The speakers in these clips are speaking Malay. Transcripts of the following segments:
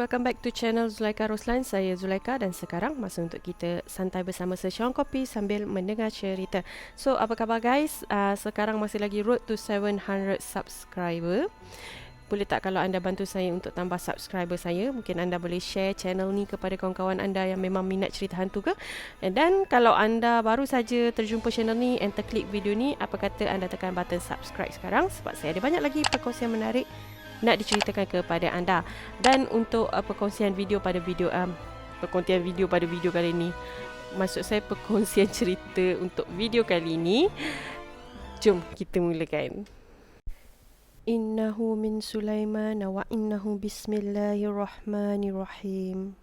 welcome back to channel Zulaika Roslan. Saya Zulaika dan sekarang masa untuk kita santai bersama secuan kopi sambil mendengar cerita. So, apa khabar guys? Sekarang masih lagi road to 700 subscriber. Boleh tak kalau anda bantu saya untuk tambah subscriber saya? Mungkin anda boleh share channel ni kepada kawan-kawan anda yang memang minat cerita hantu ke? Dan kalau anda baru saja terjumpa channel ni and terklik video ni, apa kata anda tekan button subscribe sekarang sebab saya ada banyak lagi perkongsian menarik nak diceritakan kepada anda. Dan untuk perkongsian video pada video kali ini, maksud saya perkongsian cerita untuk video kali ini, jom kita mulakan. Innahu min Sulaiman wa innahu bismillahirrahmanirrahim.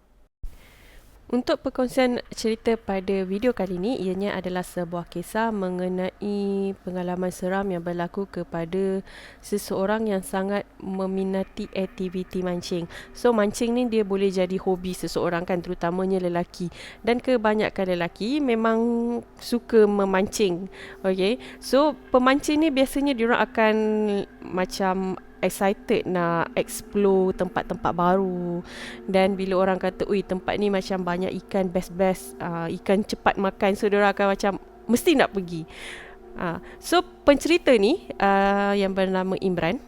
Untuk perkongsian cerita pada video kali ini, ianya adalah sebuah kisah mengenai pengalaman seram yang berlaku kepada seseorang yang sangat meminati aktiviti mancing. So, mancing ni dia boleh jadi hobi seseorang kan, terutamanya lelaki. Dan kebanyakan lelaki memang suka memancing. Okay, so pemancing ni biasanya diorang akan macam excited nak explore tempat-tempat baru. Dan bila orang kata, ui tempat ni macam banyak ikan best-best, ikan cepat makan, so diorang akan macam mesti nak pergi. So pencerita ni yang bernama Imran,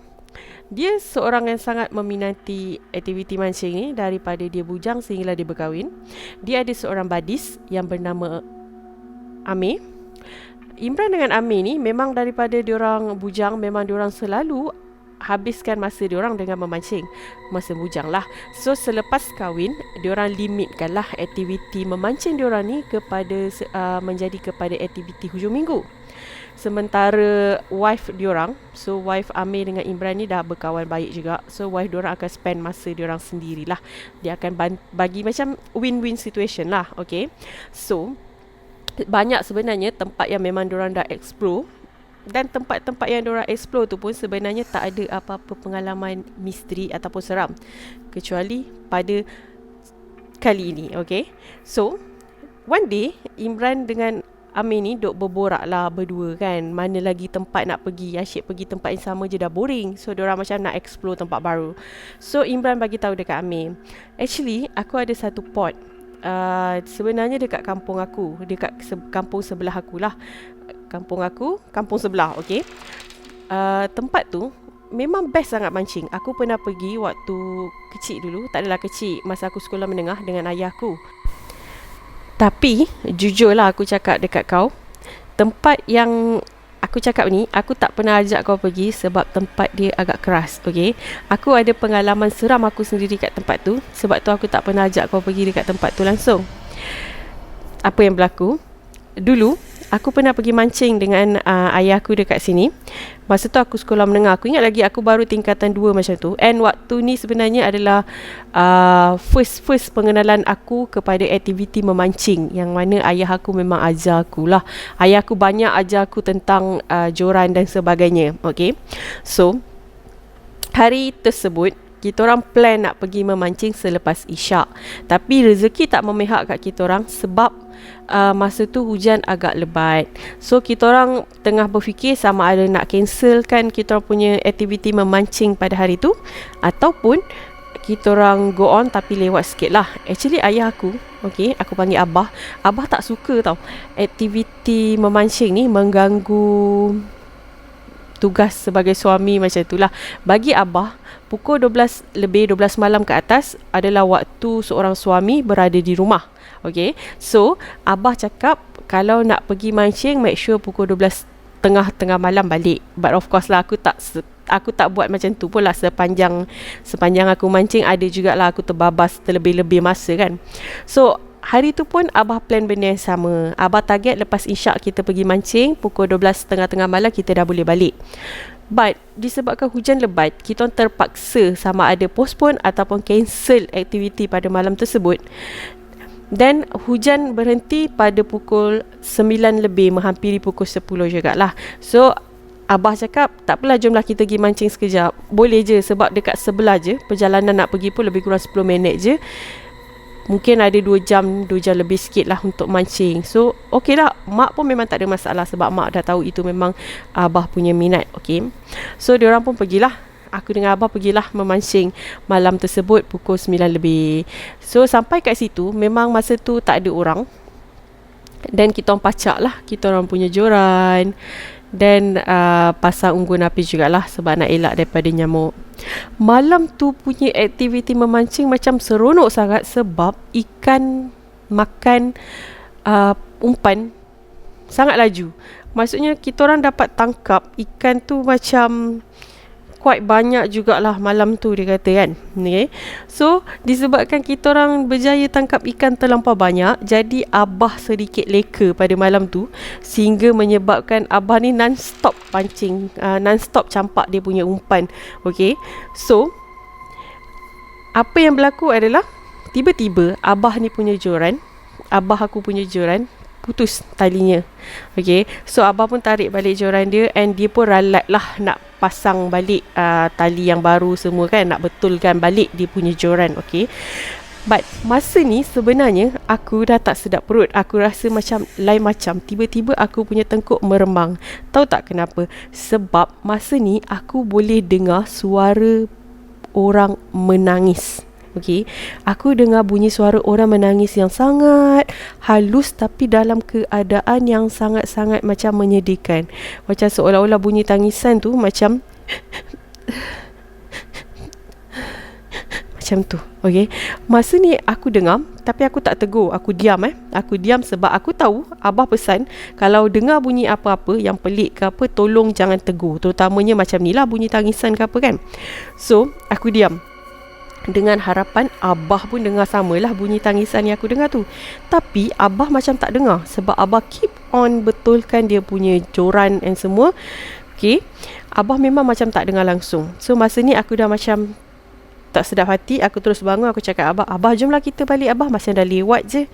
dia seorang yang sangat meminati aktiviti mancing ni daripada dia bujang sehinggalah dia berkahwin. Dia ada seorang badis yang bernama Amir. Imran dengan Amir ni memang daripada diorang bujang, memang diorang selalu habiskan masa diorang dengan memancing masa bujang lah. So selepas kahwin, diorang limitkan lah aktiviti memancing diorang ni kepada menjadi kepada aktiviti hujung minggu. Sementara wife diorang, so wife Amir dengan Imran ni dah berkawan baik juga. So wife diorang akan spend masa diorang sendirilah. Dia akan bagi macam win-win situation lah. Okay, so banyak sebenarnya tempat yang memang diorang dah explore. Dan tempat-tempat yang diorang explore tu pun sebenarnya tak ada apa-apa pengalaman misteri ataupun seram, kecuali pada kali ini. Okay, so one day Imran dengan Amir ni duk berborak lah berdua kan, mana lagi tempat nak pergi, asyik pergi tempat yang sama je dah boring. So diorang macam nak explore tempat baru. So Imran bagi tahu dekat Amir, actually aku ada satu pot, sebenarnya dekat kampung aku, dekat kampung sebelah aku lah. Kampung sebelah, okay. Tempat tu memang best sangat mancing. Aku pernah pergi waktu kecil dulu. Tak adalah kecil, masa aku sekolah menengah dengan ayah aku. Tapi jujurlah aku cakap dekat kau, tempat yang aku cakap ni, aku tak pernah ajak kau pergi sebab tempat dia agak keras. Okay, aku ada pengalaman seram aku sendiri kat tempat tu. Sebab tu aku tak pernah ajak kau pergi dekat tempat tu langsung. Apa yang berlaku dulu, aku pernah pergi mancing dengan ayah aku dekat sini. Masa tu aku sekolah menengah. Aku ingat lagi aku baru tingkatan 2 macam tu. And waktu ni sebenarnya adalah first pengenalan aku kepada aktiviti memancing, yang mana ayah aku memang ajar aku lah. Ayah aku banyak ajar aku tentang joran dan sebagainya. Okay, so hari tersebut kita orang plan nak pergi memancing selepas isyak. Tapi rezeki tak memihak kat kita orang sebab masa tu hujan agak lebat. So kita orang tengah berfikir sama ada nak cancelkan kita orang punya aktiviti memancing pada hari tu, ataupun kita orang go on tapi lewat sikit lah. Actually ayah aku, okay, aku panggil Abah. Abah tak suka tau aktiviti memancing ni mengganggu tugas sebagai suami macam itulah. Bagi Abah, pukul 12 malam ke atas adalah waktu seorang suami berada di rumah. Okay, so Abah cakap kalau nak pergi mancing, make sure pukul 12 tengah malam balik. But of course lah, aku tak buat macam tu pun lah. Sepanjang aku mancing, ada jugalah aku terbabas terlebih-lebih masa kan. So hari tu pun Abah plan benda yang sama. Abah target lepas isyak kita pergi mancing, pukul 12 tengah malam kita dah boleh balik. But disebabkan hujan lebat, kita terpaksa sama ada postpone ataupun cancel aktiviti pada malam tersebut. Dan hujan berhenti pada pukul 9 lebih, menghampiri pukul 10 jugalah. So Abah cakap, tak apalah, jomlah kita pergi mancing sekejap. Boleh je, sebab dekat sebelah je. Perjalanan nak pergi pun lebih kurang 10 minit je. Mungkin ada 2 jam lebih sikit lah untuk mancing. So okey lah, mak pun memang tak ada masalah sebab mak dah tahu itu memang Abah punya minat. Okay, so diorang pun pergilah. aku dengan abah pergilah memancing malam tersebut pukul 9 lebih. So sampai kat situ memang masa tu tak ada orang, dan kita orang pacak lah kita orang punya joran, dan pasang unggun api jugalah sebab nak elak daripada nyamuk. Malam tu punya aktiviti memancing macam seronok sangat sebab ikan makan umpan sangat laju. Maksudnya kita orang dapat tangkap ikan tu macam quite banyak jugalah malam tu, dia kata kan. Okay. So disebabkan kita orang berjaya tangkap ikan terlampau banyak, jadi abah sedikit leka pada malam tu, sehingga menyebabkan abah ni non-stop pancing, non-stop campak dia punya umpan. Okay. So apa yang berlaku adalah tiba-tiba abah ni punya joran, abah aku punya joran putus talinya. Okay. So abah pun tarik balik joran dia, and dia pun ralat lah nak pasang balik tali yang baru semua kan, nak betulkan balik dia punya joran. Okay. But masa ni sebenarnya aku dah tak sedap perut. Aku rasa macam lain macam. Tiba-tiba aku punya tengkuk meremang. Tahu tak kenapa? Sebab masa ni aku boleh dengar suara orang menangis. Okay. Aku dengar bunyi suara orang menangis yang sangat halus, tapi dalam keadaan yang sangat-sangat macam menyedihkan. Macam seolah-olah bunyi tangisan tu macam macam tu. Okay. Masa ni aku dengar, tapi aku tak tegur. Aku diam Aku diam sebab aku tahu abah pesan kalau dengar bunyi apa-apa yang pelik ke apa, tolong jangan tegur. Terutamanya macam ni lah bunyi tangisan ke apa kan. So aku diam dengan harapan abah pun dengar samalah bunyi tangisan yang aku dengar tu. Tapi abah macam tak dengar sebab abah keep on betulkan dia punya joran and semua. Okay. Abah memang macam tak dengar langsung. So masa ni aku dah macam tak sedap hati. Aku terus bangun, aku cakap abah jomlah kita balik abah, masih dah lewat je.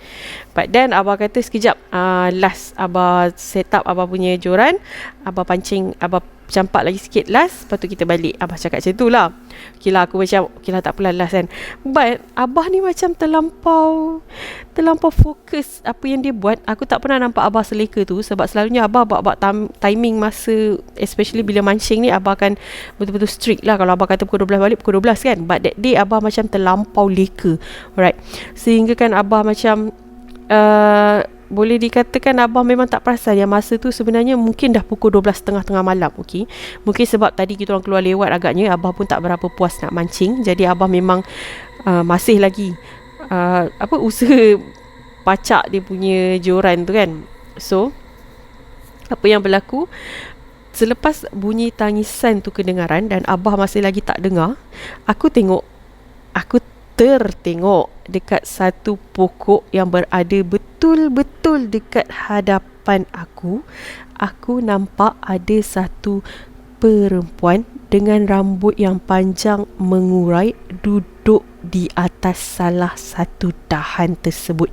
But then abah kata sekejap, last abah set up abah punya joran, abah pancing, abah campak lagi sikit last, lepas tu kita balik. Abah cakap macam tu lah. Okay lah, aku macam okay lah, tak apalah last kan. But abah ni macam terlampau fokus apa yang dia buat. Aku tak pernah nampak abah seleka tu, sebab selalunya abah buat timing masa, especially bila mancing ni, abah akan betul-betul strict lah. Kalau abah kata pukul 12 balik, pukul 12 kan. But that day abah macam terlampau leka. Alright. Sehingga kan abah macam boleh dikatakan abah memang tak perasan yang masa tu sebenarnya mungkin dah pukul 12 tengah malam. Okay. Mungkin sebab tadi kita orang keluar lewat agaknya, abah pun tak berapa puas nak mancing. Jadi abah memang masih lagi usaha pacak dia punya joran tu kan. So apa yang berlaku, selepas bunyi tangisan tu kedengaran dan abah masih lagi tak dengar, aku tertengok dekat satu pokok yang berada betul-betul dekat hadapan aku. Aku nampak ada satu perempuan dengan rambut yang panjang mengurai duduk di atas salah satu dahan tersebut.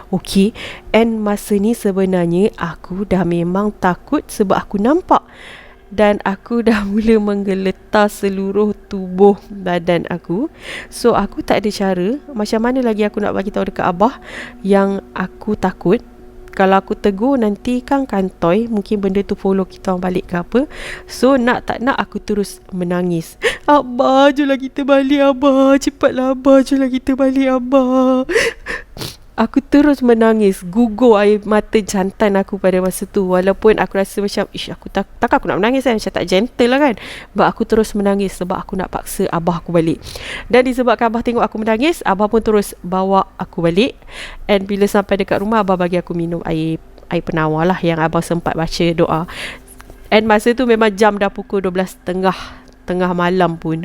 Okey, and masa ni sebenarnya aku dah memang takut sebab aku nampak, dan aku dah mula menggeletar seluruh tubuh badan aku. So aku tak ada cara. Macam mana lagi aku nak bagi tahu dekat abah yang aku takut. Kalau aku tegur nanti kan kantoi, mungkin benda tu follow kita orang balik ke apa. So nak tak nak aku terus menangis. Abah, jomlah kita balik abah. Cepatlah abah, jomlah kita balik abah. Aku terus menangis, gugur air mata jantan aku pada masa tu. Walaupun aku rasa macam, aku takkan aku nak menangis kan, macam tak gentle lah kan. But aku terus menangis sebab aku nak paksa abah aku balik. Dan disebabkan abah tengok aku menangis, abah pun terus bawa aku balik. And bila sampai dekat rumah, abah bagi aku minum air penawar lah, yang abah sempat baca doa. And masa tu memang jam dah pukul 12.30 malam pun.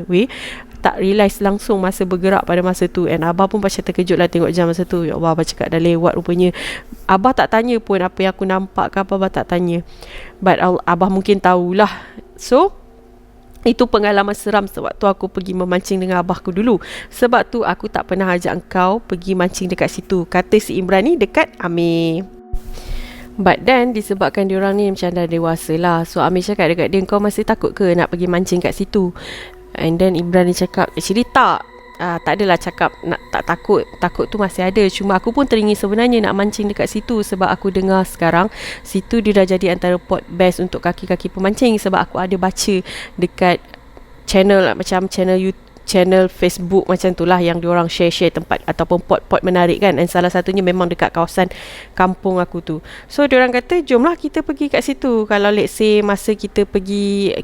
Tak realise langsung masa bergerak pada masa tu. And abah pun macam terkejut lah tengok jam masa tu. Ya Allah, abah cakap dah lewat rupanya. Abah tak tanya pun apa yang aku nampak ke apa, abah tak tanya. But abah mungkin tahulah. So itu pengalaman seram sewaktu aku pergi memancing dengan abahku dulu. Sebab tu aku tak pernah ajak engkau pergi mancing dekat situ. Kata si Imran ni dekat Amir. But then disebabkan diorang ni macam dah dewasa lah, so Amir cakap dekat dia, kau masih takut ke nak pergi mancing kat situ? And then Imran ni cakap, actually tak adalah cakap nak tak takut. Takut tu masih ada. Cuma aku pun teringin sebenarnya nak mancing dekat situ. Sebab aku dengar sekarang situ dia dah jadi antara spot best untuk kaki-kaki pemancing. Sebab aku ada baca dekat channel lah, macam channel YouTube, channel Facebook macam tu lah, yang diorang share-share tempat ataupun pot-pot menarik kan. Dan salah satunya memang dekat kawasan kampung aku tu. So diorang kata jomlah kita pergi kat situ. Kalau let's say masa kita pergi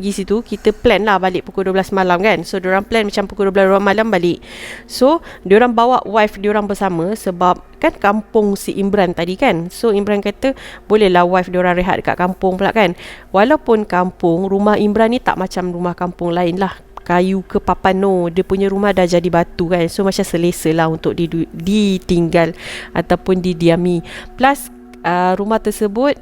situ, kita plan lah balik pukul 12 malam kan. So diorang plan macam pukul 12 malam balik. So diorang bawa wife diorang bersama, sebab kan kampung si Imran tadi kan. So Imran kata bolehlah wife diorang rehat dekat kampung pula kan. Walaupun kampung, rumah Imran ni tak macam rumah kampung lain lah, kayu ke papan, no. Dia punya rumah dah jadi batu kan. So macam selesa lah untuk ditinggal ataupun didiami. Plus rumah tersebut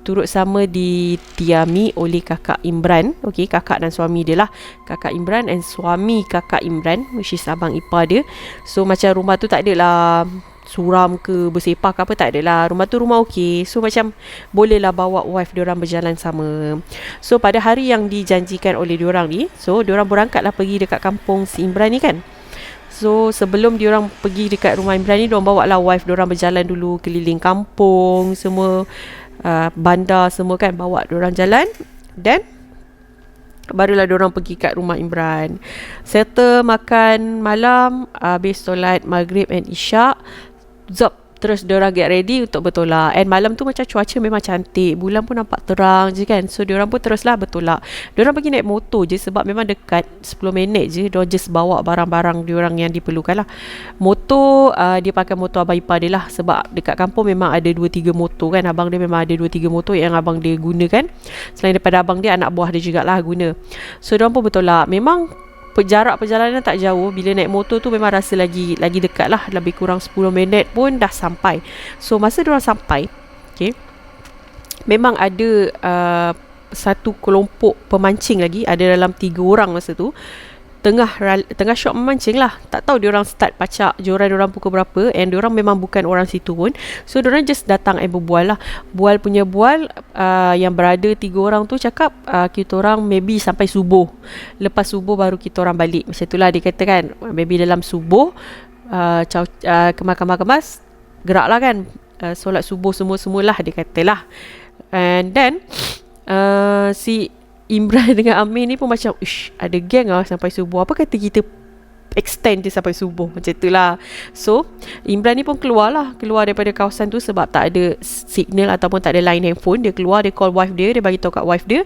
turut sama ditiami oleh kakak Imran. Okay, kakak dan suami dia lah, kakak Imran dan suami kakak Imran, which is abang ipar dia. So macam rumah tu tak adalah suram ke bersepah ke apa, tak adalah. Rumah tu rumah okey. So macam bolehlah bawa wife diorang berjalan sama. So pada hari yang dijanjikan oleh diorang ni, so diorang berangkat lah pergi dekat kampung si Imran ni kan. So sebelum diorang pergi dekat rumah Imran ni, diorang bawa lah wife diorang berjalan dulu keliling kampung semua, bandar semua kan, bawa diorang jalan. Dan barulah diorang pergi kat rumah Imran, settle makan malam, habis solat maghrib and isyak, terus diorang get ready untuk bertolak. And malam tu macam cuaca memang cantik, bulan pun nampak terang je kan. So diorang pun teruslah bertolak. Diorang pergi naik motor je, sebab memang dekat 10 minit je. Diorang just bawa barang-barang diorang yang diperlukan lah. Motor, dia pakai motor abang ipar dia lah, sebab dekat kampung memang ada 2-3 motor kan. Abang dia memang ada 2-3 motor yang abang dia gunakan. Selain daripada abang dia, anak buah dia jugalah guna. So diorang pun bertolak. Memang jarak perjalanan tak jauh. Bila naik motor tu memang rasa lagi dekat lah. Lebih kurang 10 minit pun dah sampai. So masa diorang sampai, okay, memang ada satu kelompok pemancing lagi. Ada dalam 3 orang masa tu, tengah syok memancing lah. Tak tahu diorang start pacak joran diorang pukul berapa. And diorang memang bukan orang situ pun. So diorang just datang berbual lah. Bual yang berada 3 orang tu cakap, kita orang maybe sampai subuh. Lepas subuh baru kita orang balik. Macam itulah dia kata kan. Maybe dalam subuh, kemas-kemas gerak lah kan, solat subuh semua-semualah dia kata lah. And then si Imran dengan Amir ni pun macam, ada geng lah sampai subuh. Apa kata kita extend dia sampai subuh, macam tu lah. So Imran ni pun keluar daripada kawasan tu, sebab tak ada signal ataupun tak ada line handphone. Dia keluar, dia call wife dia bagi tahu kat wife dia,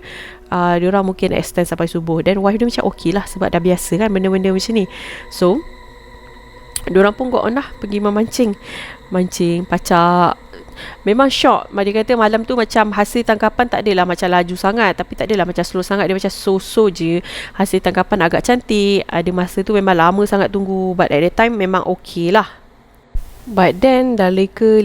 diorang mungkin extend sampai subuh. Dan wife dia macam okey lah, sebab dah biasa kan benda-benda macam ni. So diorang pun go on lah, pergi mancing, pacak. Memang syok. Dia kata malam tu macam hasil tangkapan tak adalah macam laju sangat, tapi tak adalah macam slow sangat. Dia macam so-so je. Hasil tangkapan agak cantik. Ada masa tu memang lama sangat tunggu, but at that time memang okey lah. But then dah leka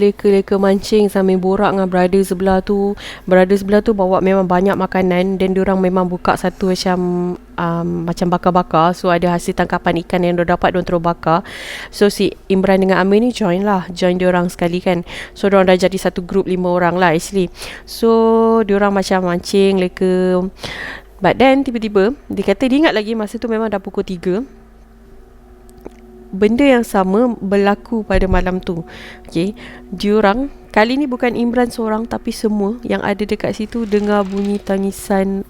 mancing sambil borak dengan brother sebelah tu. Brother sebelah tu bawa memang banyak makanan. Dan diorang memang buka satu macam bakar-bakar. So ada hasil tangkapan ikan yang diorang dapat, diorang terus bakar. So si Imran dengan Amir ni join diorang sekali kan. So diorang dah jadi satu group 5 orang lah actually. So diorang macam mancing, leka. But then tiba-tiba dia kata dia ingat lagi masa tu memang dah pukul 3. Benda yang sama berlaku pada malam tu. Okay, diorang kali ni bukan Imran seorang, tapi semua yang ada dekat situ dengar bunyi tangisan,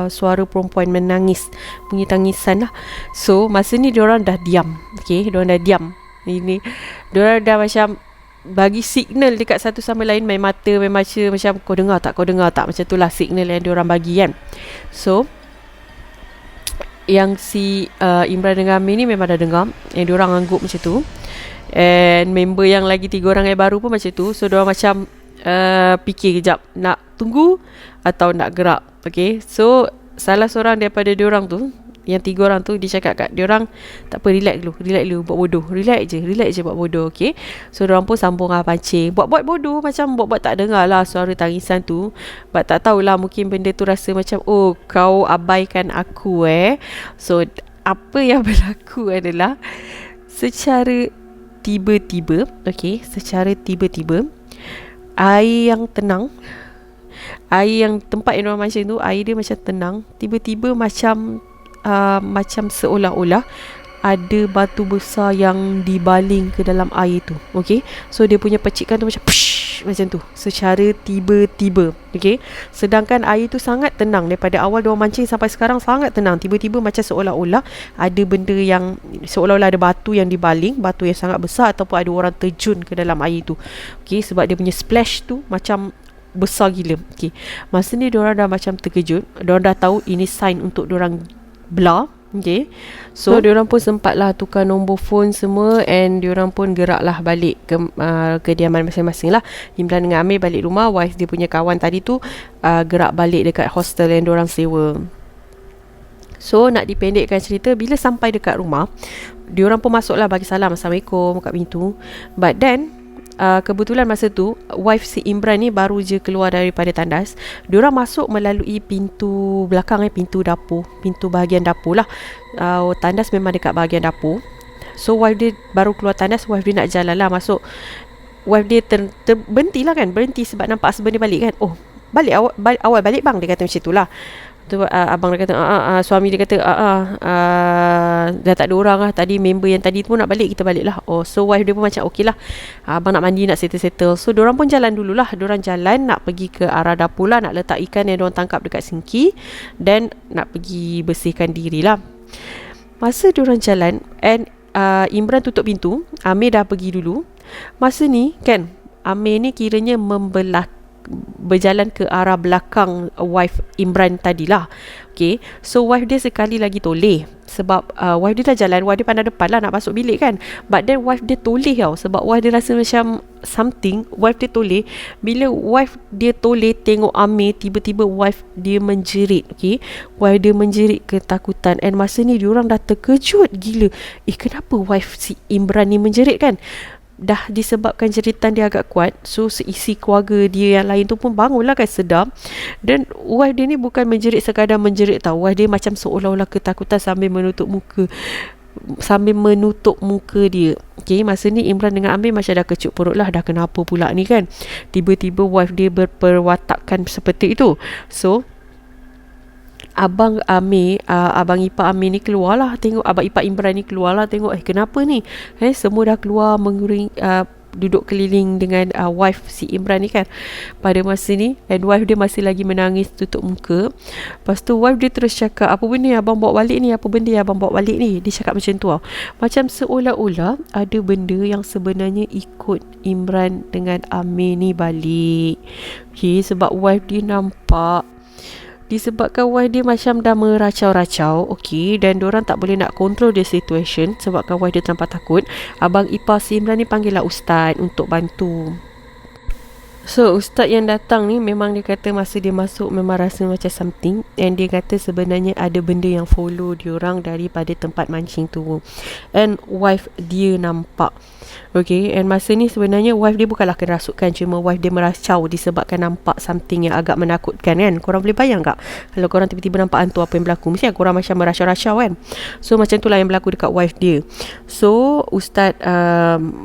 suara perempuan menangis, bunyi tangisan lah. So masa ni diorang dah diam. Okay, diorang dah diam. Ini diorang dah macam bagi signal dekat satu sama lain, main mata, main baca, macam kau dengar tak, macam tu lah signal yang diorang bagi kan. So yang si Imran dengan Amir ni memang dah dengar, yang diorang angguk macam tu. And member yang lagi 3 orang yang baru pun macam tu. So diorang macam fikir kejap, nak tunggu atau nak gerak. Okay, so salah seorang daripada diorang tu, yang 3 orang tu, dia cakap kat diorang, tak apa, relax dulu, buat bodoh. Relax je buat bodoh. Okay, so diorang pun sambung pancing, buat bodoh, macam buat tak dengar lah suara tangisan tu. But tak tahulah, mungkin benda tu rasa macam, oh kau abaikan aku So apa yang berlaku adalah, secara tiba-tiba, air yang tenang, air yang tempat yang diorang mancing tu, air dia macam tenang. Tiba-tiba macam seolah-olah ada batu besar yang dibaling ke dalam air tu. Okay, so dia punya percikan tu macam push, splash macam tu secara tiba-tiba. Okay, sedangkan air tu sangat tenang. Daripada awal diorang mancing sampai sekarang sangat tenang. Tiba-tiba macam seolah-olah ada benda yang, seolah-olah ada batu yang dibaling, batu yang sangat besar, ataupun ada orang terjun ke dalam air tu. Okay, sebab dia punya splash tu macam besar gila. Okay, masa ni diorang dah macam terkejut. Diorang dah tahu ini sign untuk diorang blur. Okay, so diorang pun sempatlah tukar nombor phone semua, and diorang pun geraklah balik ke kediaman masing-masing lah. Imran dengan Amir balik rumah, wife dia punya kawan tadi tu gerak balik dekat hostel yang diorang sewa. So nak dipendekkan cerita, bila sampai dekat rumah, diorang pun masuklah bagi salam, Assalamualaikum kat pintu. But then kebetulan masa tu wife si Imran ni baru je keluar daripada tandas. Diorang masuk melalui pintu belakang, pintu dapur, pintu bahagian dapur lah. Tandas memang dekat bahagian dapur. So wife dia baru keluar tandas, wife dia nak jalan lah masuk. Wife dia berhenti lah kan, berhenti sebab nampak husband dia balik kan. Oh, balik awal balik bang, dia kata macam tu lah. Tu abang dia kata suami dia kata dah tak ada orang lah, tadi member yang tadi tu pun nak balik, kita balik lah. Oh, so wife dia pun macam okey lah, abang nak mandi, nak settle. So diorang pun jalan dululah. Diorang jalan nak pergi ke arah dapur lah, nak letak ikan yang diorang tangkap dekat sinki, dan nak pergi bersihkan diri lah. Masa diorang jalan, and Imran tutup pintu, Amir dah pergi dulu. Masa ni kan, Amir ni kiranya berjalan ke arah belakang wife Imran tadilah. Okay, so wife dia sekali lagi toleh. Sebab wife dia dah jalan, wife dia pandang depan lah nak masuk bilik kan. But then wife dia toleh tau. Sebab wife dia rasa macam something, wife dia toleh. Bila wife dia toleh tengok Amir, tiba-tiba wife dia menjerit. Okay, wife dia menjerit ketakutan. And masa ni diorang dah terkejut gila. Kenapa wife si Imran ni menjerit kan? Dah disebabkan jeritan dia agak kuat. So seisi keluarga dia yang lain tu pun bangun lah kan, sedar. Dan wife dia ni bukan menjerit sekadar menjerit tau. Wife dia macam seolah-olah ketakutan sambil menutup muka dia. Okay, masa ni Imran dengan Amir macam dah kecut perut lah, dah kenapa pula ni kan. Tiba-tiba wife dia berperwatakan seperti itu. So abang Amir, abang ipar Amir ni keluar lah tengok, abang ipar Imran ni keluar lah tengok, kenapa ni? Semua dah keluar duduk keliling dengan wife si Imran ni kan pada masa ni. And wife dia masih lagi menangis tutup muka. Lepas tu wife dia terus cakap, apa benda yang abang bawa balik ni? Apa benda yang abang bawa balik ni? Dia cakap macam tu tau. Macam seolah-olah ada benda yang sebenarnya ikut Imran dengan Amir ni balik. Okay, sebab wife dia nampak, disebabkan wife dia macam dah meracau-racau. Okay, dan diorang tak boleh nak control the situation sebabkan wife dia terlampau takut. Abang ipar si Imran ni panggil lah ustaz untuk bantu. So ustaz yang datang ni memang dia kata masa dia masuk memang rasa macam something, and dia kata sebenarnya ada benda yang follow diorang daripada tempat mancing tu, and wife dia nampak. Okay, and masa ni sebenarnya wife dia bukanlah kerasukan, cuma wife dia meracau disebabkan nampak something yang agak menakutkan kan. Korang boleh bayang tak kalau korang tiba-tiba nampak hantu, apa yang berlaku? Mesti korang macam meracau-racau kan. So macam itulah yang berlaku dekat wife dia. So ustaz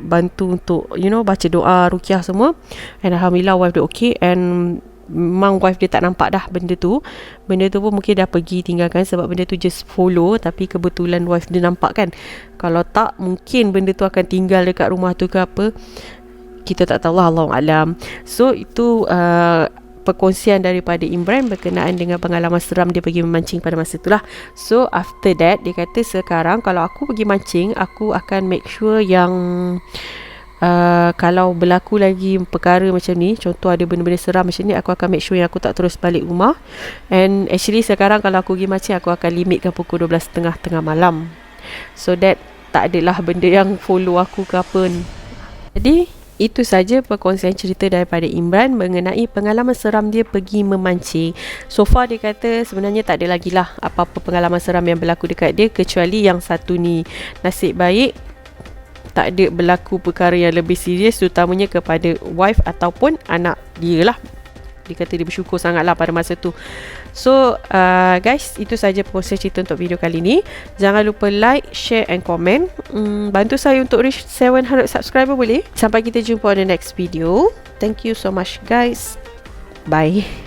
bantu untuk baca doa, ruqyah semua, and alhamdulillah wife dia okay. And memang wife dia tak nampak dah benda tu pun mungkin dah pergi tinggalkan, sebab benda tu just follow. Tapi kebetulan wife dia nampak kan. Kalau tak, mungkin benda tu akan tinggal dekat rumah tu ke apa, kita tak tahu lah, Allahu alam. So itu perkongsian daripada Imran berkenaan dengan pengalaman seram dia pergi memancing pada masa itulah. So after that, dia kata sekarang kalau aku pergi mancing, aku akan make sure yang kalau berlaku lagi perkara macam ni, contoh ada benda-benda seram macam ni, aku akan make sure yang aku tak terus balik rumah. And actually sekarang kalau aku pergi mancing, aku akan limitkan pukul 12.30 tengah malam, so that tak adalah benda yang follow aku ke apa ni. Jadi itu saja perkongsian cerita daripada Imran mengenai pengalaman seram dia pergi memancing. So far dia kata sebenarnya tak ada lagi lah apa-apa pengalaman seram yang berlaku dekat dia, kecuali yang satu ni. Nasib baik tak ada berlaku perkara yang lebih serius, terutamanya kepada wife ataupun anak dia lah. Dia kata dia bersyukur sangat lah pada masa tu. So guys, itu saja proses cerita untuk video kali ni. Jangan lupa like, share and comment. Bantu saya untuk reach 700 subscriber boleh? Sampai kita jumpa on the next video. Thank you so much guys. Bye.